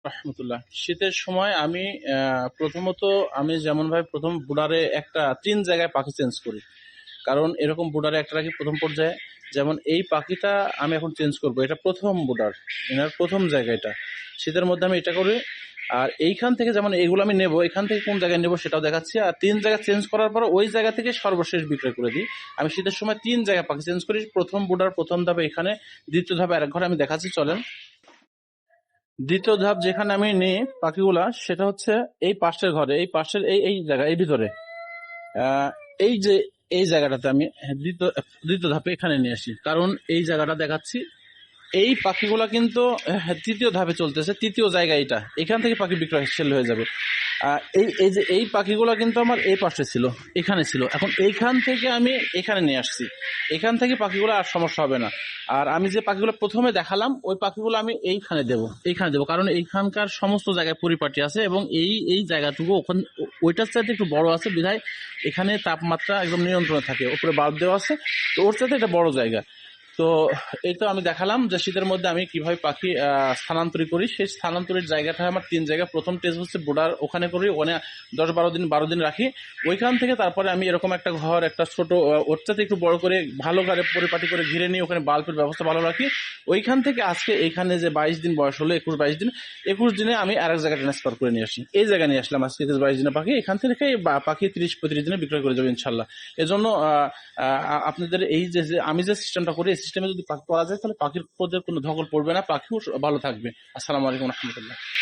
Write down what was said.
রহমতুল্লাহ। শীতের সময় আমি প্রথমত আমি যেমনভাবে প্রথম বুডারে একটা ৩ জায়গায় পাখি চেঞ্জ করি। কারণ এরকম বুডারে একটা রাখি প্রথম পর্যায়ে। যেমন এই পাখিটা আমি এখন চেঞ্জ করব। এটা প্রথম বুডার, এনার প্রথম জায়গা এটা। শীতের মধ্যে আমি এটা করি। আর এইখান থেকে যেমন এগুলো আমি নেব, এখান থেকে কোন জায়গায় নেব সেটাও দেখাচ্ছি। আর ৩ জায়গা চেঞ্জ করার পর ওই জায়গা থেকে সর্বশেষ বিক্রয় করে দিই। আমি শীতের সময় ৩ জায়গায় পাখি চেঞ্জ করি। প্রথম বুডার প্রথম ধাপে এখানে, দ্বিতীয় ধাপে আরেক ঘরে আমি দেখাচ্ছি, চলেন। দ্বিতীয় ধাপ যেখানে আমি নিই পাখিগুলা, সেটা হচ্ছে এই পাশের ঘরে, এই পাশের এই এই জায়গা, এই ভিতরে আহ, এই যে এই জায়গাটাতে আমি দ্বিতীয় দ্বিতীয় ধাপে এখানে নিয়ে আসি। কারণ এই জায়গাটা দেখাচ্ছি, এই পাখিগুলা কিন্তু তৃতীয় ধাপে চলতেছে, তৃতীয় জায়গা এটা। এখান থেকে পাখি বিক্রয় সেল হয়ে যাবে। এই এই যে এই পাখিগুলো কিন্তু আমার এই পাশে ছিল, এখানে ছিল। এখন এইখান থেকে আমি এখানে নিয়ে আসছি। এখান থেকে পাখিগুলো আর সমস্যা হবে না। আর আমি যে পাখিগুলো প্রথমে দেখালাম ওই পাখিগুলো আমি এইখানে দেবো, কারণ এইখানকার সমস্ত জায়গায় পরিপাটি আছে এবং এই এই জায়গাটুকু ওখানে ওইটার চাইতে একটু বড় আছে বিধায় এখানে তাপমাত্রা একদম নিয়ন্ত্রণে থাকে। উপরে বাল্ব দেওয়া আছে, তো ওর চাইতে এটা বড় জায়গা। তো এই তো আমি দেখালাম যে শীতের মধ্যে আমি কিভাবে পাখি স্থানান্তরিত করি। সেই স্থানান্তরিত জায়গাটা আমার ৩ জায়গা। প্রথম টেস্ট হচ্ছে বোর্ডার, ওখানে করি, ওখানে ১০-১২ দিন রাখি। ওইখান থেকে তারপরে আমি এরকম একটা ঘর, একটা ছোট ওর চাইতে একটু বড় করে ভালো করে পরিপাটি করে ঘিরে নিই, ওখানে বাল্বের ব্যবস্থা ভালো রাখি। ওইখান থেকে আজকে এইখানে যে ২২ দিন বয়স হলো, ২১-২২ দিন, ২১ দিনে আমি আরেক জায়গায় ট্রান্সফার করে নিয়ে আসি। এই জায়গায় নিয়ে আসলাম আজকে ২২ দিনের পাখি। এখান থেকে পাখি ৩০-৩৫ দিনে বিক্রয় করে যাবে ইনশাল্লাহ। এজন্য আপনাদের এই যে আমি যে সিস্টেমটা করি, এই সিস্টেমে যদি পাখি পাওয়া যায় তাহলে পাখির প্রতি কোনো ধকল পড়বে না, পাখিও ভালো থাকবে। আসসালামু আলাইকুম রহমতুল্লাহ।